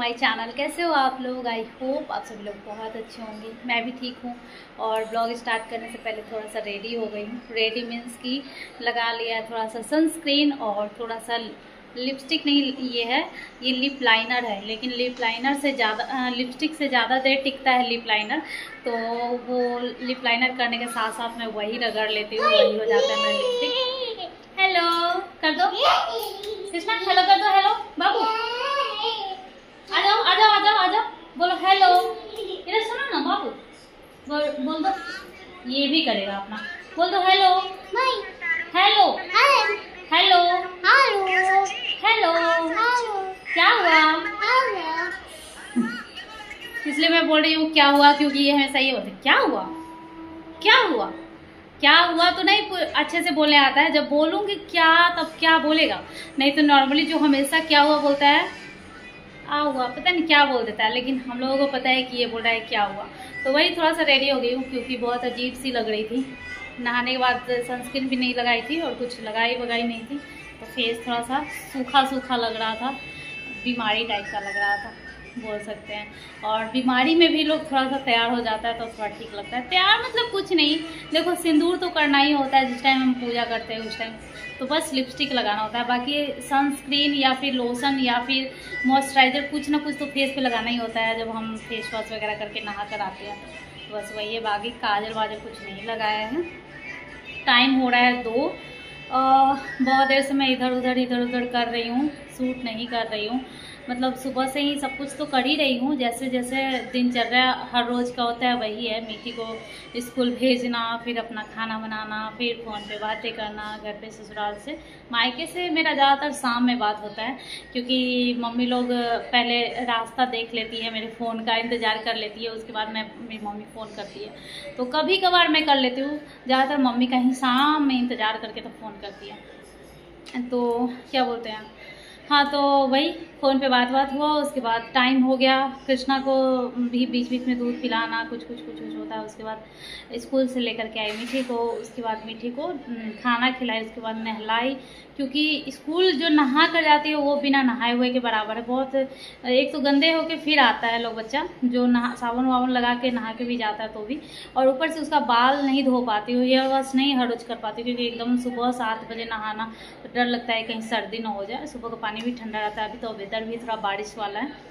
My channel. कैसे हो आप लोग? आई होप आप सभी लोग बहुत अच्छे होंगे। मैं भी ठीक हूँ। और ब्लॉग स्टार्ट करने से पहले थोड़ा सा रेडी हो गई हूँ। रेडी मीन्स कि लगा लिया है थोड़ा सा सनस्क्रीन और थोड़ा सा लिपस्टिक नहीं, ये लिप लाइनर है। लेकिन लिप लाइनर से ज़्यादा लिपस्टिक से ज़्यादा देर टिकता है लिप लाइनर। तो वो लिप लाइनर करने के साथ साथ मैं वही रगड़ लेती हूँ, वही हो जाता है मेरा लिपस्टिक। हेलो कर दो कृष्णा, हेलो कर दो। हेलो बाबू, आ जाओ आ जाओ आ जाओ आ जाओ, बोलो हेलो। इधर सुनो ना बाबू, बोल दो। ये भी करेगा अपना, बोल दो हेलो हेलो हेलो हेलो। क्या हुआ? इसलिए मैं बोल रही हूँ क्या हुआ, क्योंकि ये हमेशा ये होता है क्या हुआ क्या हुआ क्या हुआ। तो नहीं अच्छे से बोलने आता है। जब बोलूँगी क्या तब क्या बोलेगा, नहीं तो नॉर्मली जो हमेशा क्या हुआ बोलता है आ हुआ, पता नहीं क्या बोल देता है। लेकिन हम लोगों को पता है कि ये बोल रहा है क्या हुआ। तो वही थोड़ा सा रेडी हो गई हूँ, क्योंकि बहुत अजीब सी लग रही थी। नहाने के बाद सनस्क्रीन भी नहीं लगाई थी और कुछ लगाई वगाई नहीं थी, तो फेस थोड़ा सा सूखा सूखा लग रहा था, बीमारी टाइप का लग रहा था बोल सकते हैं। और बीमारी में भी लोग थोड़ा सा तैयार हो जाता है तो थोड़ा ठीक लगता है। तैयार मतलब कुछ नहीं, देखो सिंदूर तो करना ही होता है जिस टाइम हम पूजा करते हैं उस टाइम, तो बस लिपस्टिक लगाना होता है। बाकी सनस्क्रीन या फिर लोशन या फिर मॉइस्चराइज़र कुछ ना कुछ तो फेस पे लगाना ही होता है जब हम फेस वॉश वगैरह करके नहा कर आते हैं। तो बस वही है, बाकी काजल वाजल कुछ नहीं लगाया है। टाइम हो रहा है 2। बहुत देर से मैं इधर उधर कर रही हूँ, शूट नहीं कर रही हूँ। मतलब सुबह से ही सब कुछ तो कर ही रही हूँ, जैसे जैसे दिनचर्या हर रोज़ का होता है वही है। मीठी को स्कूल भेजना, फिर अपना खाना बनाना, फिर फ़ोन पे बातें करना। घर पे ससुराल से मायके से मेरा ज़्यादातर शाम में बात होता है, क्योंकि मम्मी लोग पहले रास्ता देख लेती है, मेरे फ़ोन का इंतज़ार कर लेती है, उसके बाद मेरी मम्मी फ़ोन करती है। तो कभी कभार मैं कर लेती हूँ, ज़्यादातर मम्मी कहीं शाम में इंतज़ार करके तो फ़ोन करती है। तो क्या बोलते हैं, हाँ तो वही फ़ोन पे बात हुआ। उसके बाद टाइम हो गया, कृष्णा को भी बीच बीच में दूध पिलाना कुछ होता है। उसके बाद स्कूल से लेकर के आई मीठी को, उसके बाद मीठी को खाना खिलाई, उसके बाद नहलाई, क्योंकि स्कूल जो नहा कर जाती है वो बिना नहाए हुए के बराबर है। बहुत एक तो गंदे होके फिर आता है लोग बच्चा, जो नहा साबुन वाबुन लगा के नहा के भी जाता है तो भी, और ऊपर से उसका बाल नहीं धो पाती हूँ, हेयर वॉश नहीं हर रोज कर पाती हूँ, क्योंकि एकदम सुबह 7 बजे नहाना तो डर लगता है कहीं सर्दी ना हो जाए। सुबह का पानी भी ठंडा रहता है, अभी तो वेदर भी थोड़ा बारिश वाला है।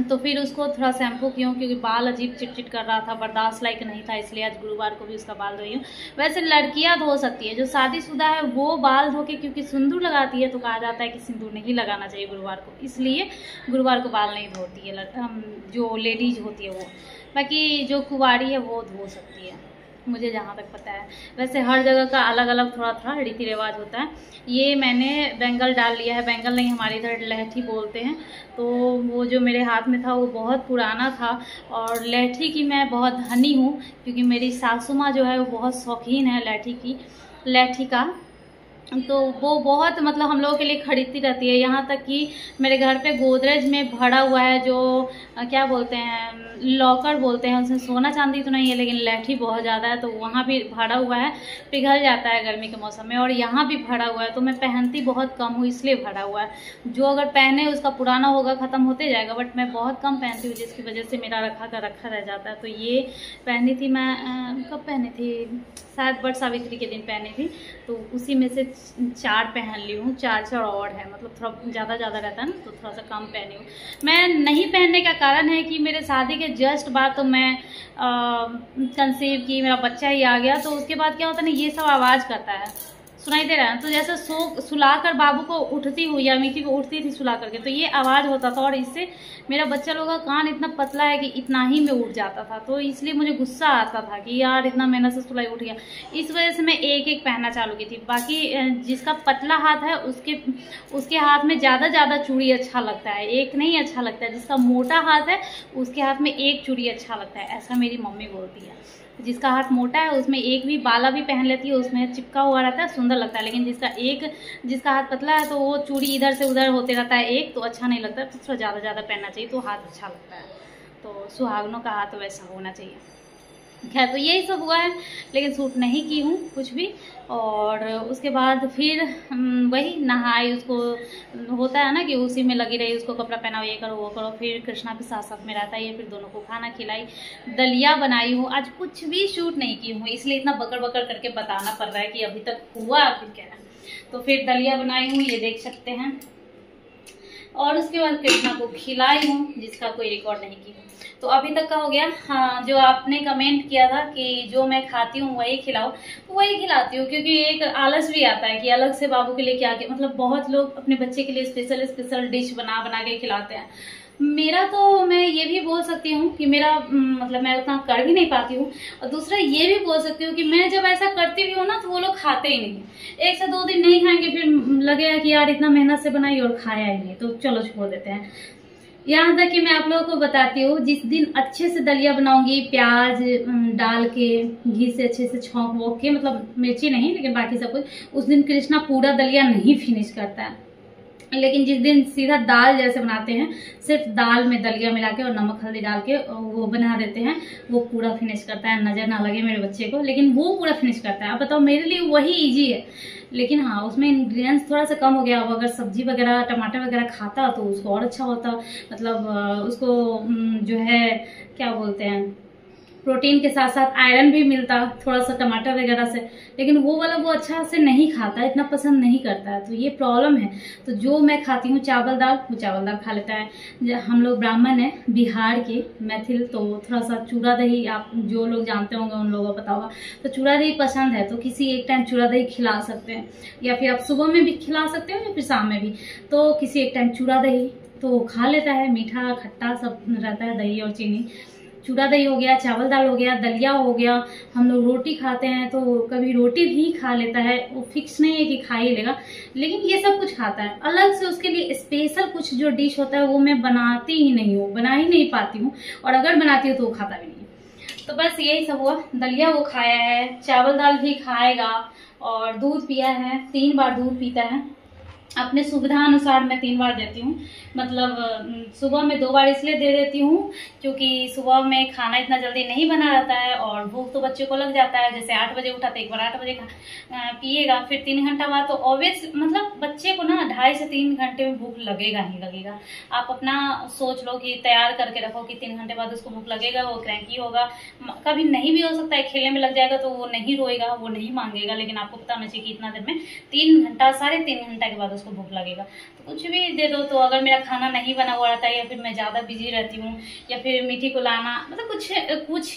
तो फिर उसको थोड़ा शैम्पू किया, क्योंकि बाल अजीब चिट कर रहा था, बर्दाश्त लायक नहीं था, इसलिए आज गुरुवार को भी उसका बाल धोई हूँ। वैसे लड़कियां धो सकती है, जो शादीशुदा है वो बाल धो के, क्योंकि सिंदूर लगाती है तो कहा जाता है कि सिंदूर नहीं लगाना चाहिए गुरुवार को, इसलिए गुरुवार को बाल नहीं धोती है जो लेडीज होती है वो। बाकी जो कुंवारी है वो धो सकती है, मुझे जहाँ तक पता है। वैसे हर जगह का अलग अलग थोड़ा रीति रिवाज होता है। ये मैंने बैंगल डाल लिया है, बैंगल नहीं हमारे इधर लहठी बोलते हैं। तो वो जो मेरे हाथ में था वो बहुत पुराना था, और लहठी की मैं बहुत धनी हूँ, क्योंकि मेरी सासू माँ जो है वो बहुत शौकीन है लहठी का। तो वो बहुत मतलब हम लोगों के लिए खरीदती रहती है। यहाँ तक कि मेरे घर पे गोदरेज में भरा हुआ है, जो क्या बोलते हैं लॉकर बोलते हैं, उसमें सोना चांदी तो नहीं है लेकिन लहठी बहुत ज़्यादा है, तो वहाँ भी भरा हुआ है। पिघल जाता है गर्मी के मौसम में, और यहाँ भी भरा हुआ है। तो मैं पहनती बहुत कम हूँ, इसलिए भरा हुआ है। जो अगर पहने उसका पुराना होगा, ख़त्म होते जाएगा, बट मैं बहुत कम पहनती हूँ, जिसकी वजह से मेरा रखा रह जाता है। तो ये पहनी थी मैं, कब पहनी थी, शायद बट सावित्री के दिन पहनी थी। तो उसी में से 4 पहन ली हूँ, 4 और है, मतलब थोड़ा ज़्यादा रहता है ना, तो थोड़ा सा कम पहनी हूँ। मैं नहीं पहनने का कारण है कि मेरे शादी के जस्ट बाद तो मैं कंसीव की, मेरा बच्चा ही आ गया। तो उसके बाद क्या होता है ना, ये सब आवाज़ करता है, सुनाई दे रहा है। तो जैसे सुलाकर बाबू को उठती हुई या मीठी को उठती थी सुला करके, तो ये आवाज़ होता था, और इससे मेरा बच्चा लोग का कान इतना पतला है कि इतना ही में उठ जाता था। तो इसलिए मुझे गुस्सा आता था कि यार इतना मेहनत से सुलाई उठ गया। इस वजह से मैं एक पहनना चालू की थी। बाकी जिसका पतला हाथ है उसके हाथ में ज़्यादा चूड़ी अच्छा लगता है, एक नहीं अच्छा लगता है। जिसका मोटा हाथ है उसके हाथ में एक चूड़ी अच्छा लगता है, ऐसा मेरी मम्मी बोलती है। जिसका हाथ मोटा है उसमें एक भी बाला भी पहन लेती है, उसमें चिपका हुआ रहता है, सुंदर लगता है। लेकिन जिसका हाथ पतला है तो वो चूड़ी इधर से उधर होते रहता है, एक तो अच्छा नहीं लगता। तो थोड़ा ज़्यादा पहनना चाहिए तो हाथ अच्छा लगता है। तो सुहागनों का हाथ वैसा होना चाहिए। खैर तो यही सब हुआ है, लेकिन सूट नहीं की हूँ कुछ भी। और उसके बाद फिर वही नहाई, उसको होता है ना कि उसी में लगी रही, उसको कपड़ा पहनाओ, ये करो वो करो, फिर कृष्णा के साथ साथ में रहता है ये, फिर दोनों को खाना खिलाई, दलिया बनाई हूँ। आज कुछ भी शूट नहीं की हूँ, इसलिए इतना बकर बकर करके बताना पड़ रहा है कि अभी तक हुआ फिर क्या है। तो फिर दलिया बनाई हूँ, ये देख सकते हैं, और उसके बाद कृष्णा को खिलाई हूँ, जिसका कोई रिकॉर्ड नहीं की हूँ। तो अभी तक का हो गया। हाँ, जो आपने कमेंट किया था कि जो मैं खाती हूँ वही खिलाओ, तो वही खिलाती हूँ, क्योंकि एक आलस भी आता है कि अलग से बाबू के लिए क्या मतलब बहुत लोग अपने बच्चे के लिए स्पेशल स्पेशल डिश बना बना के खिलाते हैं। मेरा तो मैं ये भी बोल सकती हूँ कि मेरा मतलब मैं उतना कर भी नहीं पाती हूँ, और दूसरा ये भी बोल सकती हूँ कि मैं जब ऐसा करती भी हूँ ना तो वो लोग खाते ही नहीं, 1 से 2 दिन नहीं खाएंगे, फिर लगेगा कि यार इतना मेहनत से बनाई और खाया ही नहीं, तो चलो छोड़ देते हैं। यहाँ तक कि मैं आप लोगों को बताती हूँ, जिस दिन अच्छे से दलिया बनाऊंगी, प्याज डाल के घी से अच्छे से छौंक वोंक के, मतलब मिर्ची नहीं लेकिन बाकी सब कुछ, उस दिन कृष्णा पूरा दलिया नहीं फिनिश करता है। लेकिन जिस दिन सीधा दाल जैसे बनाते हैं, सिर्फ दाल में दलिया मिला के और नमक हल्दी डाल के वो बना देते हैं, वो पूरा फिनिश करता है, नजर ना लगे मेरे बच्चे को, लेकिन वो पूरा फिनिश करता है। अब बताओ, मेरे लिए वही इजी है, लेकिन हाँ उसमें इंग्रेडिएंट्स थोड़ा सा कम हो गया। अब अगर सब्जी वगैरह टमाटर वगैरह खाता तो उसको और अच्छा होता, मतलब उसको जो है क्या बोलते हैं, प्रोटीन के साथ साथ आयरन भी मिलता थोड़ा सा टमाटर वगैरह से, लेकिन वो वाला वो अच्छा से नहीं खाता, इतना पसंद नहीं करता है, तो ये प्रॉब्लम है। तो जो मैं खाती हूँ चावल दाल, वो चावल दाल खा लेता है। हम लोग ब्राह्मण है बिहार के, मैथिल, तो थोड़ा सा चूड़ा दही, आप जो लोग जानते होंगे उन लोगों को पता होगा, तो चूड़ा दही पसंद है, तो किसी एक टाइम चूड़ा दही खिला सकते हैं, या फिर आप सुबह में भी खिला सकते हो या फिर शाम में भी, तो किसी एक टाइम चूड़ा दही तो खा लेता है, मीठा खट्टा सब रहता है, दही और चीनी। चूड़ा दही हो गया, चावल दाल हो गया, दलिया हो गया। हम लोग रोटी खाते हैं तो कभी रोटी भी खा लेता है, वो फिक्स नहीं है कि खा ही लेगा, लेकिन ये सब कुछ खाता है। अलग से उसके लिए स्पेशल कुछ जो डिश होता है वो मैं बनाती ही नहीं हूँ, बना ही नहीं पाती हूँ, और अगर बनाती हूँ तो वो खाता भी नहीं है। तो बस यही सब हुआ, दलिया वो खाया है, चावल दाल भी खाएगा, और दूध पिया है, 3 बार दूध पीता है। अपने सुविधा अनुसार मैं 3 बार देती हूँ, मतलब सुबह में 2 बार इसलिए दे देती हूँ क्योंकि सुबह में खाना इतना जल्दी नहीं बना रहता है, और भूख तो बच्चे को लग जाता है। जैसे 8 बजे उठा तो एक बार 8 बजे पिएगा, फिर 3 घंटा बाद तो ऑब्वियस, मतलब बच्चे को ना 2.5 से 3 घंटे में भूख लगेगा ही लगेगा। आप अपना सोच लो कि तैयार करके रखो कि 3 घंटे बाद उसको भूख लगेगा, वो क्रैंकी होगा, कभी नहीं भी हो सकता है खेलने में लग जाएगा, तो वो नहीं रोएगा, वो नहीं मांगेगा, लेकिन आपको पता होना चाहिए कि इतना देर में 3 घंटा 3.5 घंटा के बाद उसको भूख लगेगा। तो कुछ भी दे दो, तो अगर मेरा खाना नहीं बना हुआ रहता है, या फिर मैं ज़्यादा बिजी रहती हूँ, या फिर मीठी को लाना, मतलब कुछ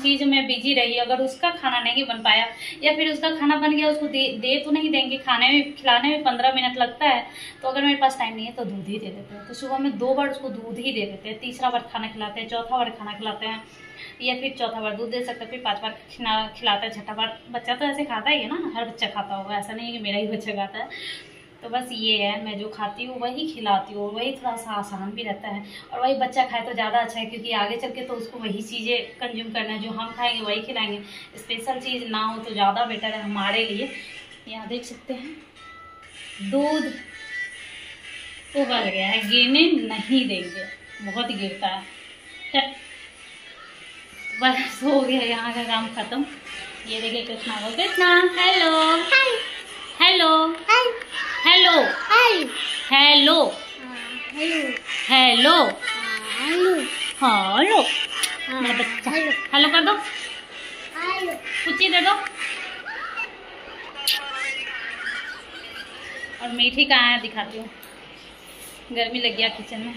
चीज़ में बिजी रही, अगर उसका खाना नहीं बन पाया, या फिर उसका खाना बन गया, उसको दे तो नहीं देंगे, खाने में खिलाने में 15 मिनट लगता है, तो अगर मेरे पास टाइम नहीं है तो दूध ही दे देते हैं। तो सुबह में 2 बार उसको दूध ही दे देते हैं, तीसरा बार खाना खिलाते हैं, चौथा बार खाना खिलाते हैं, या फिर चौथा बार दूध दे सकते हैं, फिर 5 बार खिलाता है, छठा बार। बच्चा तो ऐसे खाता ही है ना, हर बच्चा खाता होगा, ऐसा नहीं है कि मेरा ही बच्चा खाता है। तो बस ये है, मैं जो खाती हूँ वही खिलाती हूँ, वही थोड़ा सा आसान भी रहता है, और वही बच्चा खाए तो ज़्यादा अच्छा है, क्योंकि आगे चल के तो उसको वही चीज़ें कंज्यूम करना है, जो हम खाएंगे वही खिलाएंगे। स्पेशल चीज़ ना हो तो ज़्यादा बेटर है हमारे लिए। यहाँ देख सकते हैं दूध उबल गया है, गिरने नहीं देंगे, बहुत गिरता है। बस हो गया यहाँ का काम खत्म। ये देखिए कृष्णा को, Krishna hello hello hello hello hello hello, मेरा बच्चा हेलो कर दो, कुछ दे दो। और मीठी कहाँ है दिखाती हूँ, गर्मी लग गया किचन में।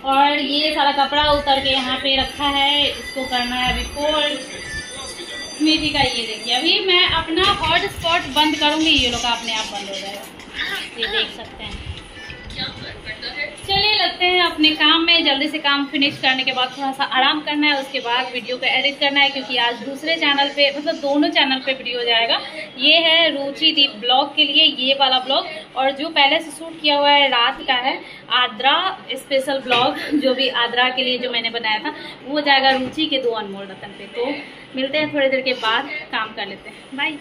और ये सारा कपड़ा उतर के यहाँ पे रखा है, इसको करना है अभी फोल्ड। मीठी का ये देखिए, अभी मैं अपना हॉटस्पॉट बंद करूंगी, ये लोग अपने आप बंद हो जाएगा, ये देख सकते हैं। चलिए लगते हैं अपने काम में, जल्दी से काम फिनिश करने के बाद थोड़ा सा आराम करना है, उसके बाद वीडियो को एडिट करना है, क्योंकि आज दूसरे चैनल पे, मतलब दोनों चैनल पे वीडियो जाएगा। ये है रुचि दीप ब्लॉग के लिए ये वाला ब्लॉग, और जो पहले से शूट किया हुआ है रात का है आद्रा स्पेशल ब्लॉग, जो भी आद्रा के लिए जो मैंने बनाया था, वो जाएगा रुचि के 2 अनमोल रतन पे। तो मिलते हैं थोड़ी देर के बाद, काम कर लेते हैं, बाय।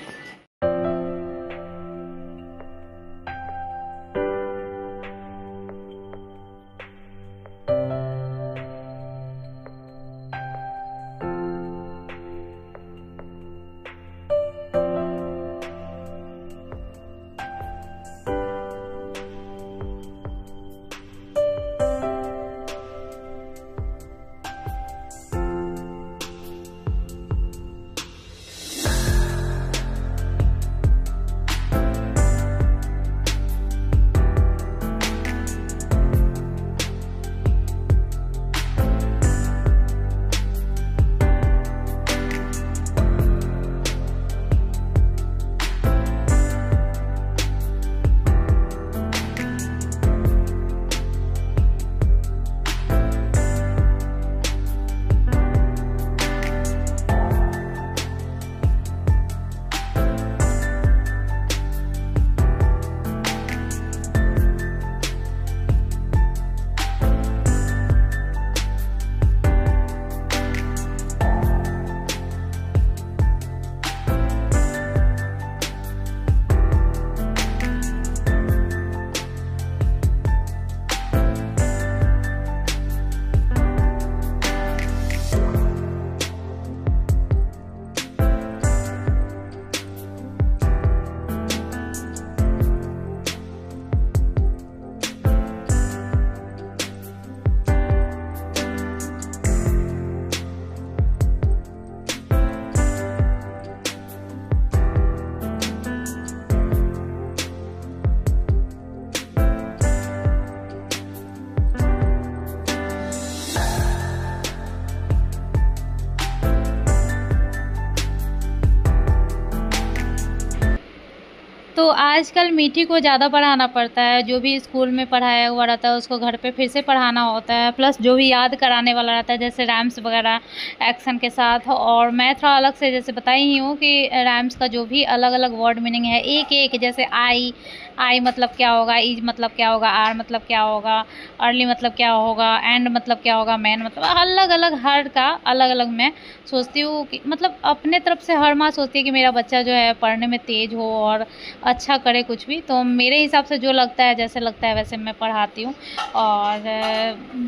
तो आजकल मीठी को ज़्यादा पढ़ाना पड़ता है, जो भी स्कूल में पढ़ाया हुआ रहता है उसको घर पे फिर से पढ़ाना होता है, प्लस जो भी याद कराने वाला रहता है जैसे रैम्स वगैरह एक्शन के साथ। और मैं थोड़ा अलग से जैसे बताई ही हूँ कि रैम्स का जो भी अलग अलग वर्ड मीनिंग है, एक एक जैसे आई मतलब क्या होगा, इज मतलब क्या होगा, आर मतलब क्या होगा, अर्ली मतलब क्या होगा, एंड मतलब क्या होगा, मैन मतलब अलग अलग हर का अलग अलग मैं सोचती हूँ कि मतलब अपने तरफ से हर माँ सोचती है कि मेरा बच्चा जो है पढ़ने में तेज़ हो और अच्छा करे कुछ भी। तो मेरे हिसाब से जो लगता है जैसे लगता है वैसे मैं पढ़ाती हूँ। और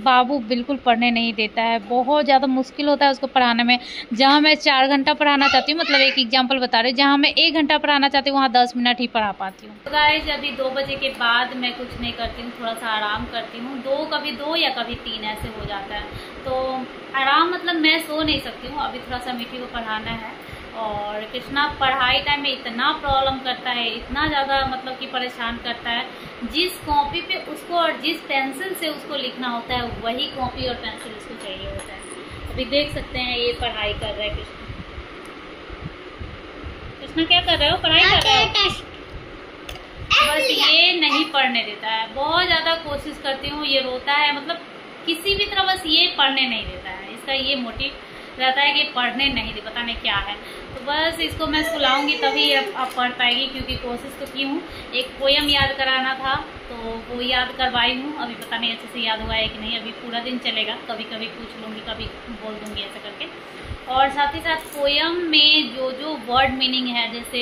बाबू बिल्कुल पढ़ने नहीं देता है, बहुत ज़्यादा मुश्किल होता है उसको पढ़ाने में। जहाँ मैं 4 घंटा पढ़ाना चाहती हूँ, मतलब एक एग्जाम्पल बता रही हूँ, जहाँ मैं 1 घंटा पढ़ाना चाहती हूँ वहाँ 10 मिनट ही पढ़ा पाती हूँ। गाइस अभी 2 बजे के बाद मैं कुछ नहीं करती हूँ, थोड़ा सा आराम करती हूँ। कभी दो या कभी 3 ऐसे हो जाता है। तो आराम मतलब मैं सो नहीं सकती हूँ, अभी थोड़ा सा मीठी को पढ़ाना है। और कृष्णा पढ़ाई टाइम में इतना प्रॉब्लम करता है, इतना ज़्यादा मतलब कि परेशान करता है। जिस कॉपी पे उसको और जिस पेंसिल से उसको लिखना होता है वही कॉपी और पेंसिल उसको चाहिए होता है। अभी देख सकते हैं ये पढ़ाई कर रहा है कृष्णा। कृष्णा क्या कर रहे हो? पढ़ाई कर रहे हो? बस ये नहीं पढ़ने देता है, बहुत ज़्यादा कोशिश करती हूँ, ये रोता है, मतलब किसी भी तरह बस ये पढ़ने नहीं देता है। इसका ये मोटिव रहता है कि पढ़ने नहीं दे, पता नहीं क्या है। तो बस इसको मैं सुलाऊंगी तभी अब पढ़ पाएगी, क्योंकि कोशिश तो की हूँ। एक पोयम याद कराना था तो वो याद करवाई हूँ, अभी पता नहीं अच्छे से याद हुआ है कि नहीं। अभी पूरा दिन चलेगा, कभी कभी पूछ लूँगी, कभी बोल दूँगी ऐसा करके। और साथ ही साथ पोयम में जो जो वर्ड मीनिंग है, जैसे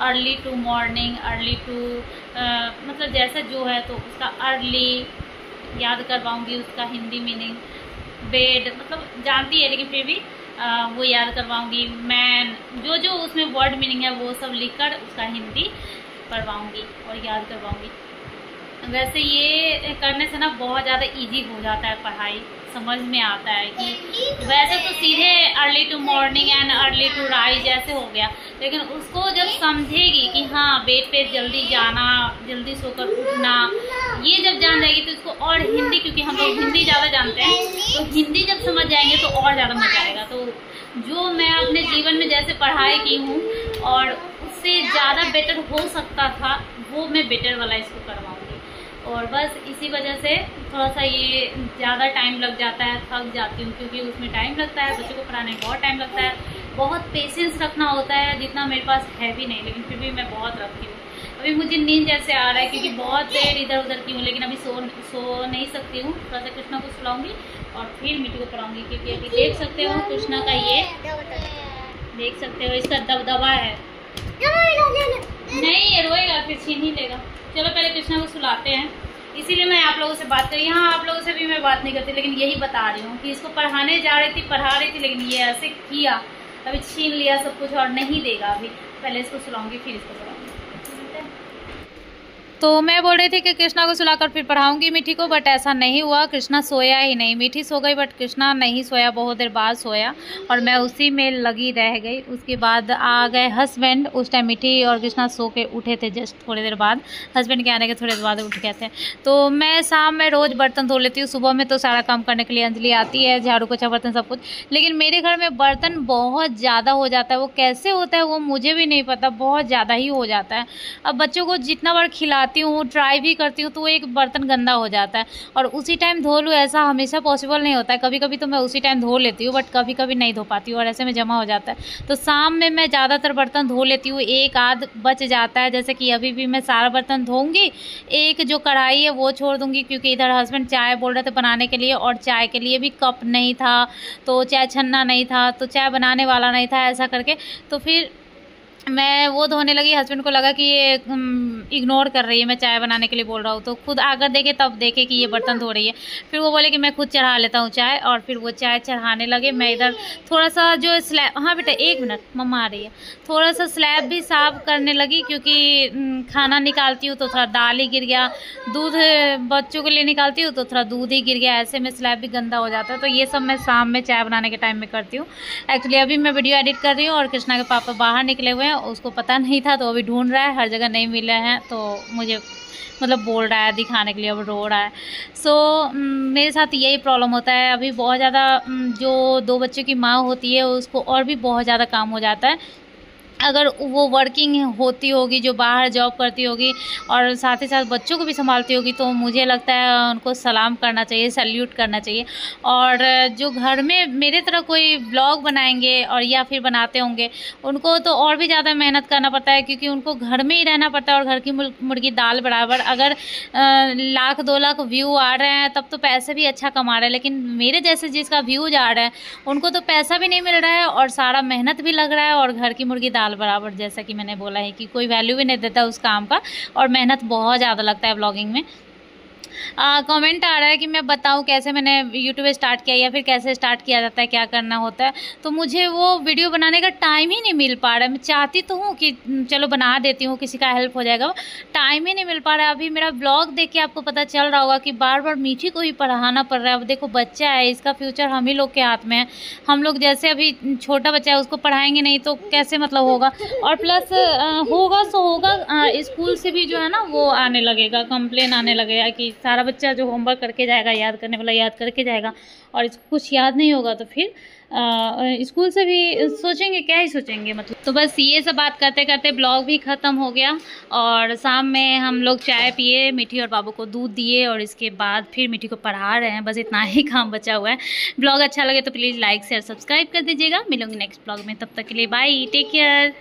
early to morning, early to मतलब जैसा जो है तो उसका अर्ली याद करवाऊंगी, उसका हिंदी मीनिंग। बेड मतलब जानती है लेकिन फिर भी वो याद करवाऊंगी। मैन जो जो उसमें वर्ड मीनिंग है वो सब लिखकर उसका हिंदी पढ़वाऊंगी और याद करवाऊंगी। वैसे ये करने से ना बहुत ज़्यादा इजी हो जाता है, पढ़ाई समझ में आता है कि वैसे तो सीधे early to morning and early to rise जैसे हो गया, लेकिन उसको जब समझेगी कि हाँ बेड पे जल्दी जाना, जल्दी सोकर उठना, ये जब जान जाएगी तो इसको और हिंदी, क्योंकि हम लोग हिंदी ज़्यादा जानते हैं, तो हिंदी जब समझ जाएंगे तो और ज़्यादा मजा आएगा। तो जो मैं अपने जीवन में जैसे पढ़ाई की हूँ और उससे ज़्यादा बेटर हो सकता था, वो मैं बेटर वाला इसको करवाऊँगी। और बस इसी वजह से थोड़ा सा ये ज़्यादा टाइम लग जाता है, थक जाती हूँ, क्योंकि उसमें टाइम लगता है, बच्चों को पढ़ाने में बहुत टाइम लगता है, बहुत पेशेंस रखना होता है, जितना मेरे पास है भी नहीं, लेकिन फिर भी मैं बहुत रखती हूँ। अभी मुझे नींद जैसे आ रहा है क्योंकि बहुत देर इधर उधर की हूँ, लेकिन अभी सो नहीं सकती हूँ। थोड़ा सा कृष्णा को सुलाऊंगी और फिर मीठी को पढ़ाऊंगी, क्योंकि अभी देख सकते हो कृष्णा का ये देख सकते हो इसका दबदबा है, नहीं ये रोएगा फिर छीन ही लेगा। चलो पहले कृष्णा को सुलाते हैं, इसीलिए मैं आप लोगों से बात करी। हाँ आप लोगों से भी मैं बात नहीं करती, लेकिन यही बता रही हूँ कि इसको पढ़ाने जा रही थी, पढ़ा रही थी, लेकिन ये ऐसे किया, अभी छीन लिया सब कुछ और नहीं देगा। अभी पहले इसको सुलाऊंगी फिर इसको पढ़ाऊंगी। तो मैं बोल रही थी कि कृष्णा को सुलाकर फिर पढ़ाऊंगी मीठी को, बट ऐसा नहीं हुआ, कृष्णा सोया ही नहीं। मीठी सो गई बट कृष्णा नहीं सोया, बहुत देर बाद सोया और मैं उसी में लगी रह गई। उसके बाद आ गए हस्बैंड, उस टाइम मीठी और कृष्णा सो के उठे थे जस्ट थोड़ी देर बाद, हस्बैंड के आने के थोड़ी देर बाद उठ गए थे। तो मैं शाम में रोज़ बर्तन धो लेती हूँ, सुबह में तो सारा काम करने के लिए अंजलि आती है, झाड़ू पोछा बर्तन सब कुछ, लेकिन मेरे घर में बर्तन बहुत ज़्यादा हो जाता है। वो कैसे होता है वो मुझे भी नहीं पता, बहुत ज़्यादा ही हो जाता है। अब बच्चों को जितना बार खिलाती हूँ, ट्राई भी करती हूँ, तो एक बर्तन गंदा हो जाता है और उसी टाइम धो लूँ, ऐसा हमेशा पॉसिबल नहीं होता है। कभी कभी तो मैं उसी टाइम धो लेती हूँ, बट कभी कभी नहीं धो पाती हूँ और ऐसे में जमा हो जाता है। तो शाम में मैं ज़्यादातर बर्तन धो लेती हूँ, एक आध बच जाता है, जैसे कि अभी भी मैं सारा बर्तन धोऊंगी, एक जो कढ़ाई है वो छोड़ दूंगी, क्योंकि इधर हस्बैंड चाय बोल रहे थे बनाने के लिए और चाय के लिए भी कप नहीं था, तो चाय छन्ना नहीं था, तो चाय बनाने वाला नहीं था, ऐसा करके तो फिर मैं वो धोने लगी। हस्बैंड को लगा कि ये इग्नोर कर रही है, मैं चाय बनाने के लिए बोल रहा हूँ, तो खुद आकर देखे तब देखे कि ये बर्तन धो रही है। फिर वो बोले कि मैं खुद चढ़ा लेता हूँ चाय, और फिर वो चाय चढ़ाने लगे। मैं इधर थोड़ा सा जो स्लैब, हाँ बेटा एक मिनट मम्मा आ रही है, थोड़ा सा स्लैब भी साफ करने लगी, क्योंकि खाना निकालती हूँ तो थोड़ा दाल ही गिर गया, दूध बच्चों के लिए निकालती हूँ तो थोड़ा दूध ही गिर गया, ऐसे में स्लैब भी गंदा हो जाता है। तो ये सब मैं शाम में चाय बनाने के टाइम में करती हूँ। एक्चुअली अभी मैं वीडियो एडिट कर रही हूँ और कृष्णा के पापा बाहर निकले हुए हैं, उसको पता नहीं था तो अभी ढूंढ रहा है, हर जगह नहीं मिले हैं, तो मुझे मतलब बोल रहा है दिखाने के लिए, अब रो रहा है। सो मेरे साथ यही प्रॉब्लम होता है। अभी बहुत ज़्यादा जो 2 बच्चों की माँ होती है उसको और भी बहुत ज़्यादा काम हो जाता है, अगर वो वर्किंग होती होगी, जो बाहर जॉब करती होगी और साथ ही साथ बच्चों को भी संभालती होगी, तो मुझे लगता है उनको सलाम करना चाहिए, सैल्यूट करना चाहिए। और जो घर में मेरे तरह कोई ब्लॉग बनाएंगे और या फिर बनाते होंगे, उनको तो और भी ज़्यादा मेहनत करना पड़ता है, क्योंकि उनको घर में ही रहना पड़ता है। और घर की मुर्गी दाल बराबर। अगर 1,00,000-2,00,000 व्यू आ रहे हैं तब तो पैसे भी अच्छा कमा रहे हैं, लेकिन मेरे जैसे जिसका व्यूज आ रहा है उनको तो पैसा भी नहीं मिल रहा है और सारा मेहनत भी लग रहा है, और घर की मुर्गी दाल बराबर, जैसा कि मैंने बोला है कि कोई वैल्यू भी नहीं देता उस काम का, और मेहनत बहुत ज़्यादा लगता है ब्लॉगिंग में। कमेंट आ रहा है कि मैं बताऊं कैसे मैंने यूट्यूब स्टार्ट किया, या फिर कैसे स्टार्ट किया जाता है, क्या करना होता है। तो मुझे वो वीडियो बनाने का टाइम ही नहीं मिल पा रहा है। मैं चाहती तो हूँ कि चलो बना देती हूँ, किसी का हेल्प हो जाएगा, टाइम ही नहीं मिल पा रहा है। अभी मेरा ब्लॉग देख के आपको पता चल रहा होगा कि बार बार मीठी को ही पढ़ाना पड़ रहा है। अब देखो बच्चा है, इसका फ्यूचर हम ही लोग के हाथ में है। हम लोग जैसे अभी छोटा बच्चा है, उसको पढ़ाएंगे नहीं तो कैसे मतलब होगा। और प्लस होगा सो होगा, स्कूल से भी जो है ना वो आने लगेगा, कंप्लेन आने लगेगा कि सारा बच्चा जो होमवर्क करके जाएगा, याद करने वाला याद करके जाएगा, और इसको कुछ याद नहीं होगा, तो फिर स्कूल से भी सोचेंगे, क्या ही सोचेंगे मतलब। तो बस ये सब बात करते करते ब्लॉग भी ख़त्म हो गया, और शाम में हम लोग चाय पिए, मीठी और बाबू को दूध दिए, और इसके बाद फिर मीठी को पढ़ा रहे हैं। बस इतना ही काम बचा हुआ है। ब्लॉग अच्छा लगे तो प्लीज़ लाइक शेयर सब्सक्राइब कर दीजिएगा। मिलूंगी नेक्स्ट ब्लॉग में, तब तक के लिए बाय, टेक केयर।